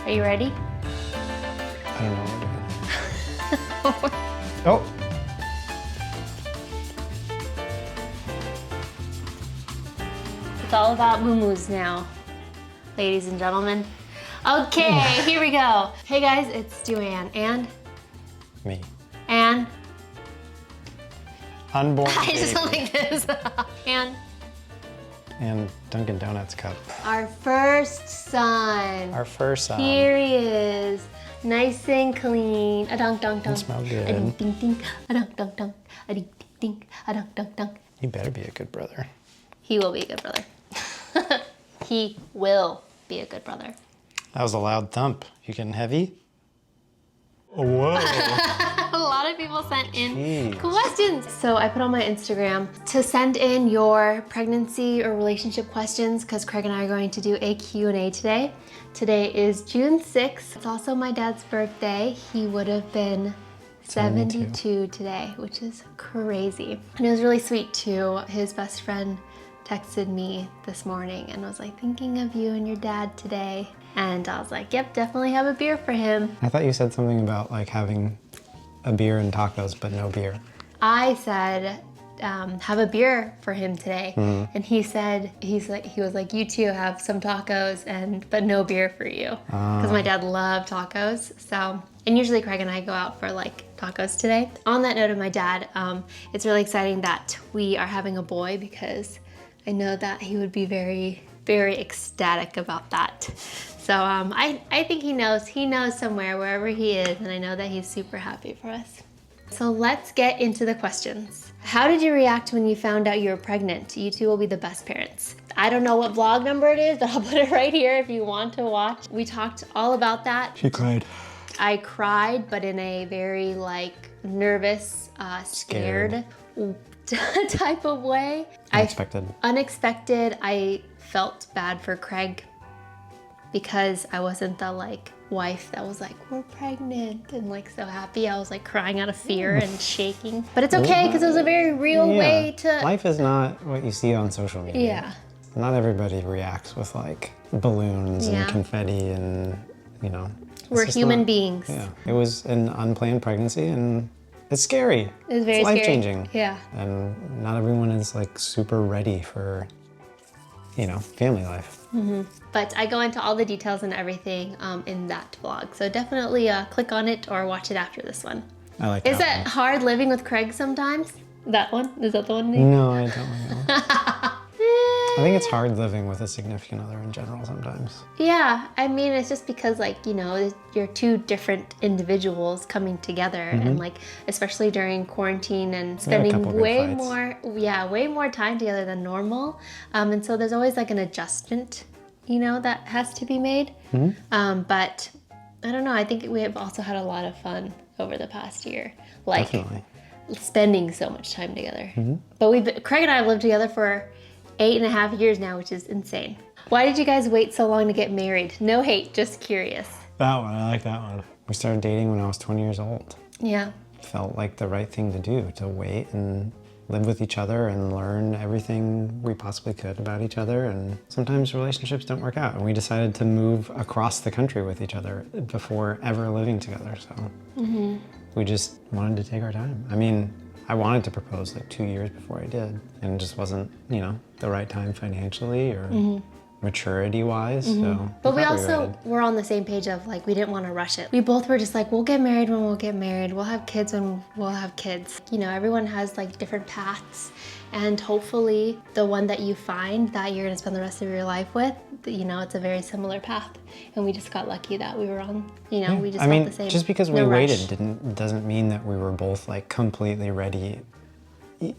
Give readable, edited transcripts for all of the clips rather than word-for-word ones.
Are you ready? I don't know what to do. Oh. It's all about moo-moos now, ladies and gentlemen. Okay, here we go. Hey guys, it's Duane and Me. and Unborn I baby. just went like this. And Dunkin' Donuts cup. Our first son. Our first son. Here he is, nice and clean. A dunk dunk dunk. Smell good. A dink dink dink. A dunk dunk dunk. A dink dink dink. A dunk dunk dunk. You better be a good brother. He will be a good brother. He will be a good brother. That was a loud thump. You getting heavy? Whoa. A lot of people sent in Jeez. questions. So I put on my Instagram to send in your pregnancy or relationship questions because Craig and I are going to do a Q&A today. Today is June 6th. It's also my dad's birthday. He would have been 72 today, which is crazy. And it was really sweet too. His best friend texted me this morning and was like, thinking of you and your dad today. And I was like, yep, definitely have a beer for him. I thought you said something about like having a beer and tacos, but no beer. I said, have a beer for him today. And he said, he was like, you too have some tacos but no beer for you. Because my dad loved tacos. So, and usually Craig and I go out for like tacos today. On that note of my dad, it's really exciting that we are having a boy because I know that he would be very, very ecstatic about that. So I think he knows somewhere, wherever he is, and I know that he's super happy for us. So let's get into the questions. How did you react when you found out you were pregnant? You two will be the best parents. I don't know what vlog number it is, but I'll put it right here if you want to watch. We talked all about that. She cried. I cried, but in a very like nervous, scared type of way. Unexpected. I felt bad for Craig because I wasn't the like wife that was like, we're pregnant and like so happy. I was like crying out of fear and shaking. But it's okay because it was a very real way to... Life is not what you see on social media. Yeah. Not everybody reacts with like balloons and confetti and, you know. We're human beings. Yeah. It was an unplanned pregnancy and it's scary. It was very scary. It's life-changing. Yeah. And not everyone is like super ready for, you know, family life. But I go into all the details and everything in that vlog. So definitely click on it or watch it after this one. I like that. Is it hard living with Craig sometimes? That one? Is that the one? No, I don't know. I think it's hard living with a significant other in general sometimes. Yeah, I mean, it's just because like, you know, you're two different individuals coming together and like, especially during quarantine and spending way more time together than normal. And so there's always like an adjustment, you know, that has to be made. But I don't know, I think we have also had a lot of fun over the past year. Like spending so much time together. But Craig and I have lived together for 8.5 years now, which is insane. Why did you guys wait so long to get married? No hate, just curious. That one, I like that one. We started dating when I was 20 years old. Yeah. Felt like the right thing to do, to wait and live with each other and learn everything we possibly could about each other. And sometimes relationships don't work out. And we decided to move across the country with each other before ever living together. So we just wanted to take our time. I mean, I wanted to propose like 2 years before I did, and it just wasn't, you know, the right time financially or maturity-wise. So, but we also were on the same page of like we didn't want to rush it. We both were just like, we'll get married when we'll get married. We'll have kids when we'll have kids. You know, everyone has like different paths, and hopefully the one that you find that you're gonna spend the rest of your life with, you know, it's a very similar path. And we just got lucky that we were on, you know, we just felt the same. Just because we waited doesn't mean that we were both like completely ready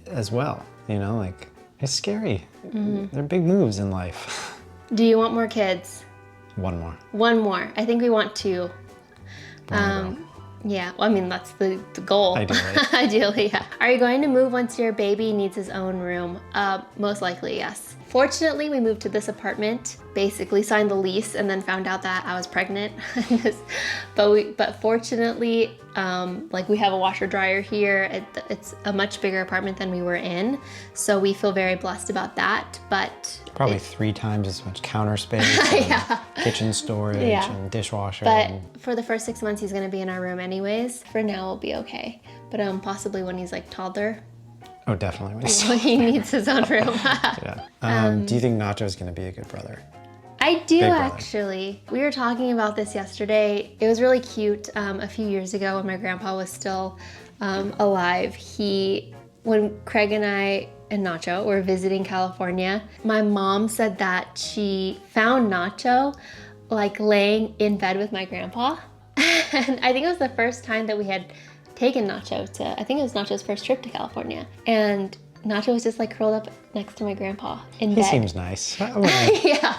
as well. You know, like it's scary. They're big moves in life. Do you want more kids? One more. One more. I think we want 2. Yeah, well, I mean, that's the goal. Ideally. Ideally, yeah. Are you going to move once your baby needs his own room? Most likely, yes. Fortunately, we moved to this apartment, basically signed the lease, and then found out that I was pregnant. But fortunately, like we have a washer dryer here. It's a much bigger apartment than we were in, so we feel very blessed about that. But probably 3 times as much counter space. Yeah. kitchen storage and dishwasher. But for the first 6 months, he's going to be in our room anyways. For now, we'll be okay. But possibly when he's like toddler. Oh, definitely. He needs his own room. Do you think Nacho's going to be a good brother? I do, actually. We were talking about this yesterday. It was really cute. A few years ago when my grandpa was still alive, when Craig and I and Nacho were visiting California, my mom said that she found Nacho like laying in bed with my grandpa. And I think it was the first time that we had taken Nacho I think it was Nacho's first trip to California. And Nacho was just like curled up next to my grandpa in bed. He seems nice. Yeah.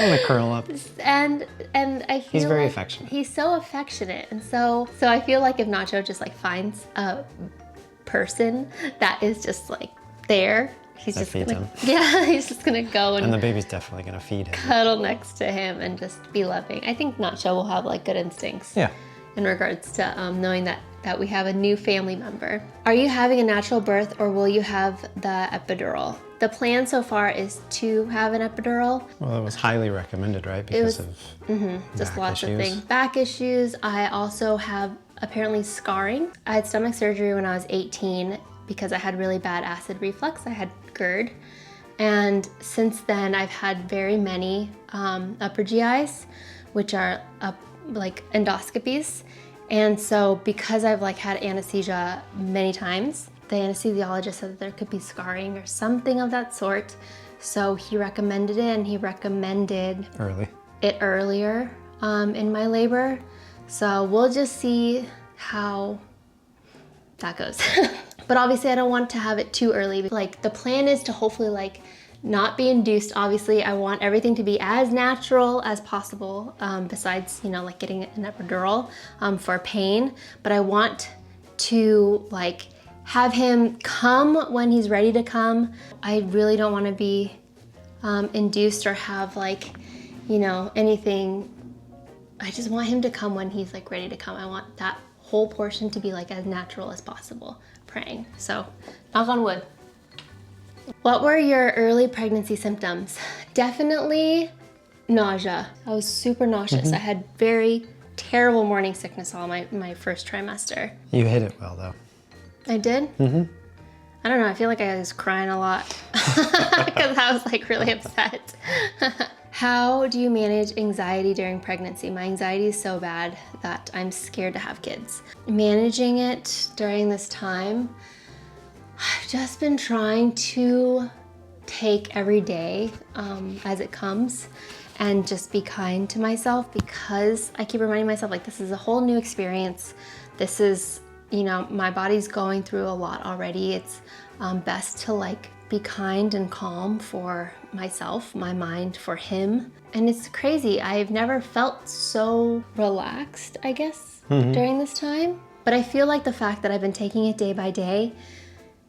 I want to curl up. And I feel he's very like affectionate. He's so affectionate. And so I feel like if Nacho just like finds a person that is just like there, he's just gonna go and the baby's definitely gonna feed him. Cuddle next to him and just be loving. I think Nacho will have like good instincts. Yeah. In regards to knowing that we have a new family member. Are you having a natural birth or will you have the epidural? The plan so far is to have an epidural. Well, it was highly recommended, right? Because of just lots of things. Back issues. I also have apparently scarring. I had stomach surgery when I was 18 because I had really bad acid reflux. I had GERD. And since then, I've had very many upper GIs, which are like endoscopies. And so because I've like had anesthesia many times, the anesthesiologist said that there could be scarring or something of that sort. So he recommended it, and he recommended it earlier in my labor. So we'll just see how that goes. But obviously I don't want to have it too early. Like the plan is to hopefully like not be induced. Obviously I want everything to be as natural as possible, besides, you know, like getting an epidural for pain. But I want to like have him come when he's ready to come. I really don't want to be induced or have like, you know, anything. I just want him to come when he's like ready to come. I want that whole portion to be like as natural as possible. Praying. So knock on wood. What were your early pregnancy symptoms? Definitely nausea. I was super nauseous. I had very terrible morning sickness all my first trimester. You hit it well though. I did? I don't know, I feel like I was crying a lot because I was like really upset. How do you manage anxiety during pregnancy? My anxiety is so bad that I'm scared to have kids. Managing it during this time, I've just been trying to take every day as it comes and just be kind to myself, because I keep reminding myself like this is a whole new experience. This is, you know, my body's going through a lot already. It's best to like be kind and calm for myself, my mind for him. And it's crazy. I've never felt so relaxed, I guess, during this time. But I feel like the fact that I've been taking it day by day,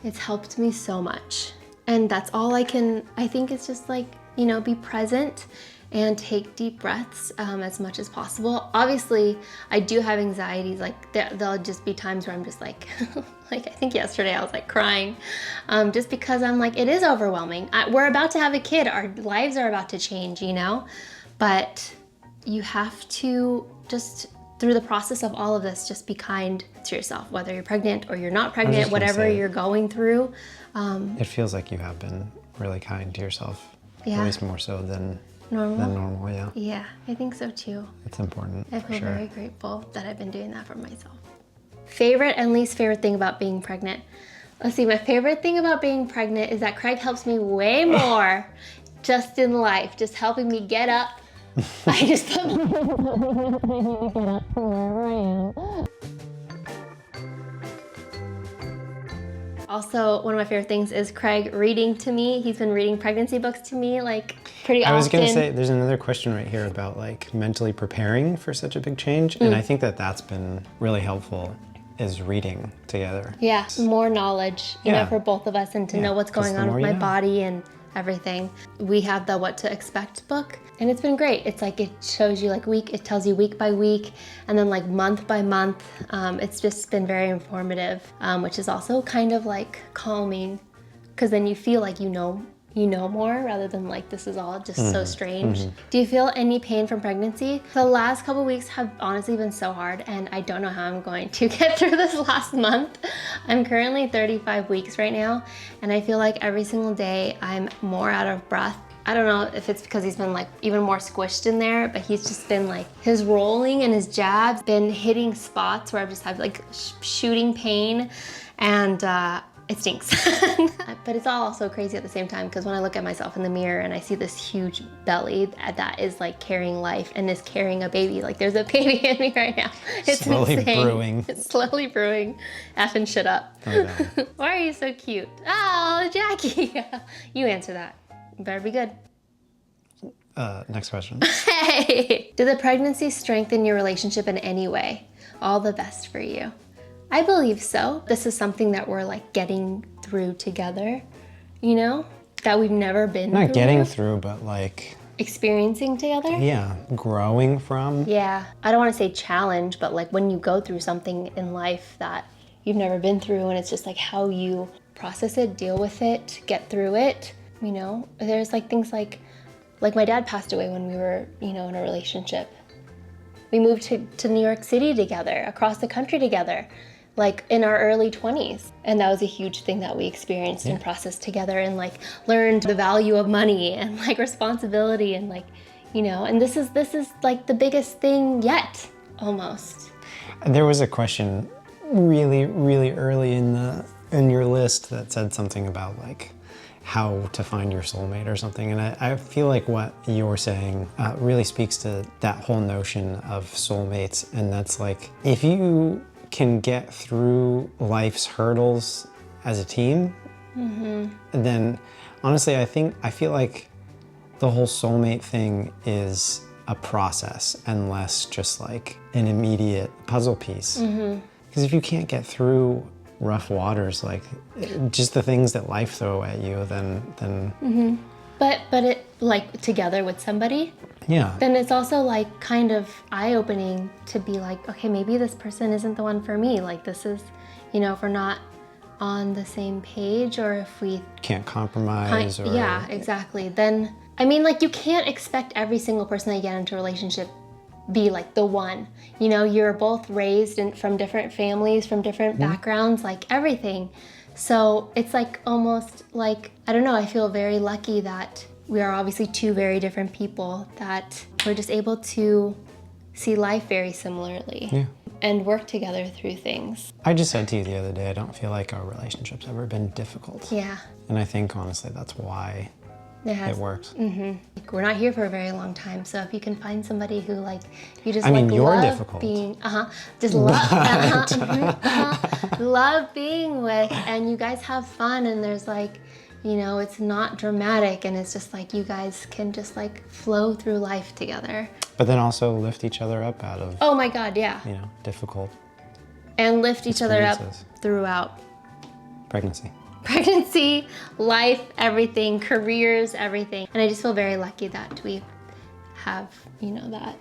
it's helped me so much. And that's all I think it's just like, you know, be present and take deep breaths as much as possible. Obviously, I do have anxieties. Like there'll just be times where I'm just like, like I think yesterday I was like crying, just because I'm like, it is overwhelming. We're about to have a kid. Our lives are about to change, you know? But you have to just, through the process of all of this, just be kind to yourself, whether you're pregnant or you're not pregnant, whatever you're going through. It feels like you have been really kind to yourself, at least more so than normal, yeah. Yeah, I think so too. It's important. I feel very grateful that I've been doing that for myself. Favorite and least favorite thing about being pregnant? Let's see, my favorite thing about being pregnant is that Craig helps me way more just in life, just helping me get up. I just put my get up from wherever I am. Also, one of my favorite things is Craig reading to me. He's been reading pregnancy books to me like pretty often. I was gonna say, there's another question right here about like mentally preparing for such a big change. And I think that that's been really helpful, is reading together. Yeah, more knowledge, you know, for both of us, and to know what's going on with my body and everything. We have the What to Expect book, and it's been great. It's like, it shows you like it tells you week by week, and then like month by month. It's just been very informative, which is also kind of like calming, because then you feel like you know you know more rather than like this is all just so strange. Do you feel any pain from pregnancy? The last couple weeks have honestly been so hard, and I don't know how I'm going to get through this last month. I'm currently 35 weeks right now, and I feel like every single day I'm more out of breath. I don't know if it's because he's been like even more squished in there, but he's just been like, his rolling and his jabs been hitting spots where I've just had like shooting pain, and it stinks. But it's all also crazy at the same time, because when I look at myself in the mirror and I see this huge belly that is like carrying life and is carrying a baby, like there's a baby in me right now. It's slowly insane. brewing. It's slowly brewing. Effing shit up. Okay. Why are you so cute? Oh, Jackie. You answer that. Better be good. Next question. Hey! Did the pregnancy strengthen your relationship in any way? All the best for you. I believe so. This is something that we're like getting through together, you know? That we've never been through. Not getting through, but like... experiencing together? Yeah, growing from. Yeah. I don't want to say challenge, but like when you go through something in life that you've never been through, and it's just like how you process it, deal with it, get through it, you know? There's like things like my dad passed away when we were, you know, in a relationship. We moved to New York City together, across the country together, like in our early 20s. And that was a huge thing that we experienced and processed together, and like learned the value of money and like responsibility, and like, you know, and this is like the biggest thing yet, almost. There was a question really, really early in your list that said something about like how to find your soulmate or something. And I feel like what you're saying really speaks to that whole notion of soulmates. And that's like, if you can get through life's hurdles as a team, then honestly, I feel like the whole soulmate thing is a process and less just like an immediate puzzle piece. Because if you can't get through rough waters, like just the things that life throw at you, then But it like together with somebody, yeah, then it's also like kind of eye-opening to be like, okay, maybe this person isn't the one for me. Like this is, you know, if we're not on the same page, or if we can't compromise, or yeah, exactly. Then I mean, like you can't expect every single person that you get into a relationship be like the one. You know, you're both raised from different families, from different backgrounds, like everything. So it's like almost like, I don't know, I feel very lucky that we are obviously two very different people, that we're just able to see life very similarly and work together through things. I just said to you the other day, I don't feel like our relationship's ever been difficult. Yeah. And I think honestly that's why it works. We're not here for a very long time, so if you can find somebody who like you just you're love difficult. being just love being with, and you guys have fun, and there's like, you know, it's not dramatic, and it's just like you guys can just like flow through life together. But then also lift each other up out of, Oh my God, yeah. you know, difficult And lift each other up experiences. throughout. Pregnancy, life, everything, careers, everything. And I just feel very lucky that we have, you know, that.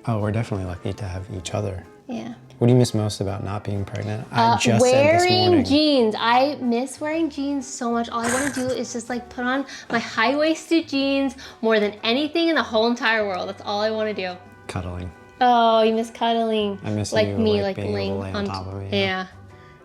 Oh, we're definitely lucky to have each other. Yeah. What do you miss most about not being pregnant? I just said this wearing morning. jeans. I miss wearing jeans so much. All I want to do is just like put on my high-waisted jeans more than anything in the whole entire world. That's all I want to do. Cuddling. Oh, you miss cuddling. I miss like you, me, like like being laying able to lay on top of me. Yeah.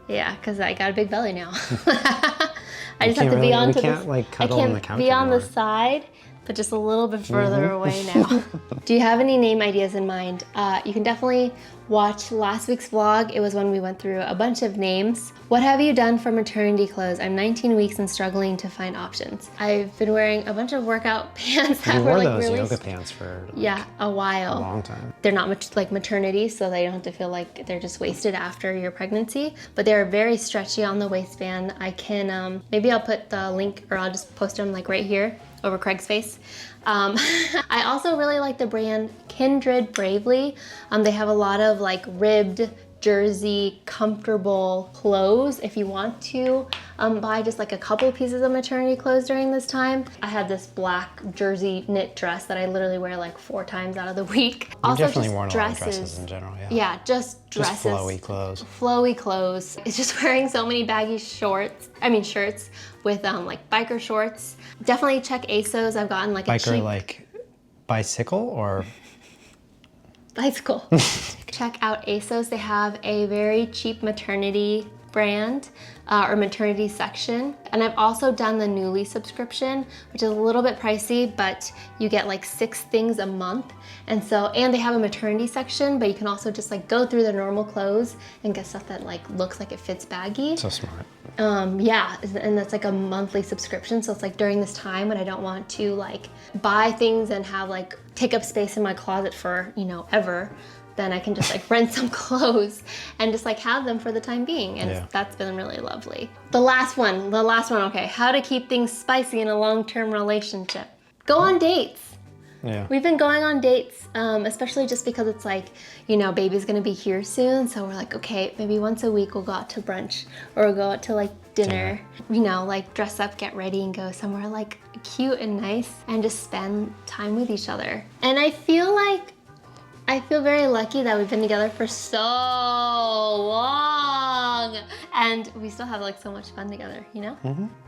Yeah, because I got a big belly now. I just can't have to be really- on we to can't, the, like, cuddle I on can't the couch be on the anymore. side, but just a little bit further away now. Do you have any name ideas in mind? You can definitely watch last week's vlog. It was when we went through a bunch of names. What have you done for maternity clothes? I'm 19 weeks and struggling to find options. I've been wearing a bunch of workout pants that You were wore like those really yoga pants for like, a while. a long time. They're not much like maternity, so they don't have to feel like they're just wasted after your pregnancy, but they're very stretchy on the waistband. I can, maybe I'll put the link, or I'll just post them like right here over Craig's face. I also really like the brand Kindred Bravely. They have a lot of like ribbed jersey, comfortable clothes if you want to buy just like a couple pieces of maternity clothes during this time. I have this black jersey knit dress that I literally wear like 4 times out of the week. You've definitely worn a lot of dresses in general, yeah. Yeah, just dresses. Just flowy clothes. Flowy clothes. It's just wearing so many baggy shirts with like biker shorts. Definitely check ASOS. I've gotten like a cheap... Biker like bicycle or... Bicycle. Check out ASOS. They have a very cheap maternity brand or maternity section. And I've also done the Nuuly subscription, which is a little bit pricey, but you get like 6 things a month. And they have a maternity section, but you can also just like go through their normal clothes and get stuff that like looks like it fits baggy. So smart. Yeah, and that's like a monthly subscription. So it's like during this time when I don't want to like buy things and have like take up space in my closet for, ever, then I can just like rent some clothes and just like have them for the time being. And that's been really lovely. The last one, okay. How to keep things spicy in a long-term relationship. Go on dates. Yeah. We've been going on dates, especially just because it's like, baby's gonna be here soon. So we're like, okay, maybe once a week we'll go out to brunch or we'll go out to like dinner, like dress up, get ready and go somewhere like cute and nice and just spend time with each other. And I feel very lucky that we've been together for so long and we still have like so much fun together,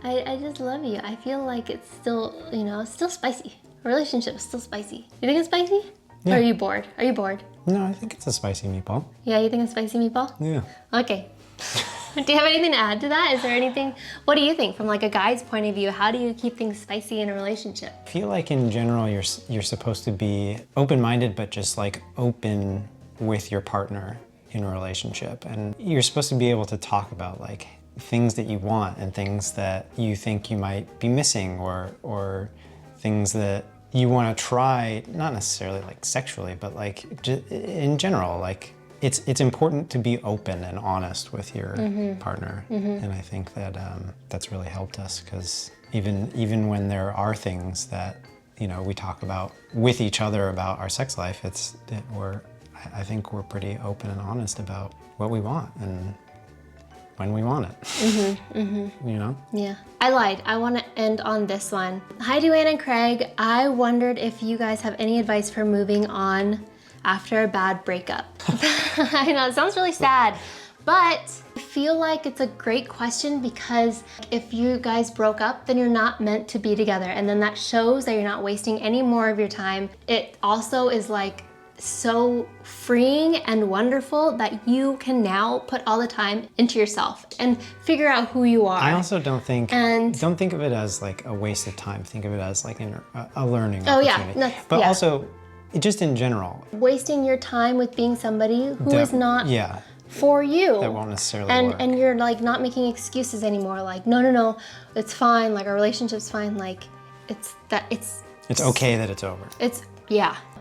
I just love you. I feel like it's still, it's still spicy. Relationship is still spicy. You think it's spicy? Yeah. Or are you bored? Are you bored? No, I think it's a spicy meatball. Yeah, you think it's spicy meatball? Yeah. Okay. Do you have anything to add to that? Is there anything, what do you think from like a guy's point of view? How do you keep things spicy in a relationship? I feel like in general you're supposed to be open-minded, but just like open with your partner in a relationship. And you're supposed to be able to talk about like things that you want and things that you think you might be missing or things that you want to try, not necessarily like sexually, but like in general, like it's important to be open and honest with your partner. And I think that that's really helped us because even when there are things that, we talk about with each other about our sex life, I think we're pretty open and honest about what we want and when we want it. Yeah. I lied. I want to end on this one. Hi, Duane and Craig. I wondered if you guys have any advice for moving on after a bad breakup. I know, it sounds really sad, but I feel like it's a great question because if you guys broke up, then you're not meant to be together. And then that shows that you're not wasting any more of your time. It also is like so freeing and wonderful that you can now put all the time into yourself and figure out who you are. I also don't think of it as like a waste of time. Think of it as like a learning opportunity. But also, just in general. Wasting your time with being somebody who is not for you. That won't necessarily work. And you're like not making excuses anymore. Like, no, it's fine. Like our relationship's fine. Like it's okay that it's over.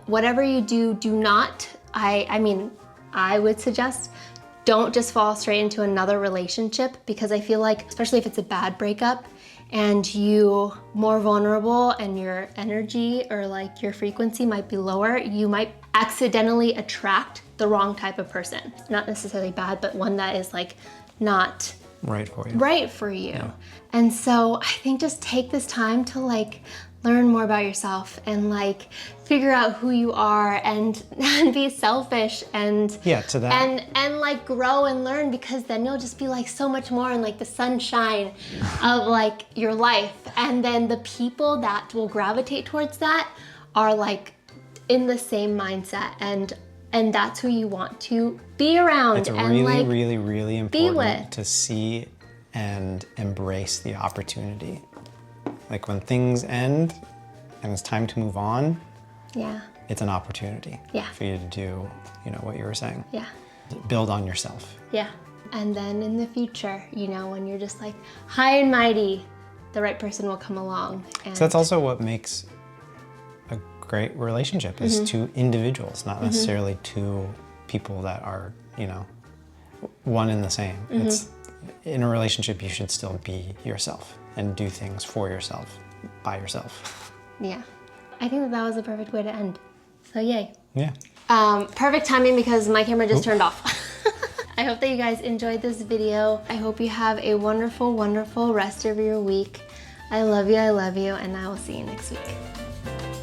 Whatever you do not, I would suggest don't just fall straight into another relationship because I feel like, especially if it's a bad breakup and you more vulnerable and your energy or like your frequency might be lower, you might accidentally attract the wrong type of person. Not necessarily bad, but one that is like not right for you. Yeah. And so I think just take this time to like learn more about yourself and like figure out who you are and be selfish and and like grow and learn because then you'll just be like so much more in like the sunshine of like your life. And then the people that will gravitate towards that are like in the same mindset and that's who you want to be around. It's and really, like really, really important to see and embrace the opportunity. Like when things end and it's time to move on, it's an opportunity for you to do, what you were saying. Yeah. Build on yourself. Yeah. And then in the future, when you're just like high and mighty, the right person will come along. And so that's also what makes a great relationship is two individuals, not necessarily two people that are, one and the same. It's in a relationship, you should still be yourself and do things for yourself, by yourself. Yeah. I think that was the perfect way to end. So yay. Yeah. Perfect timing because my camera just turned off. I hope that you guys enjoyed this video. I hope you have a wonderful, wonderful rest of your week. I love you, and I will see you next week.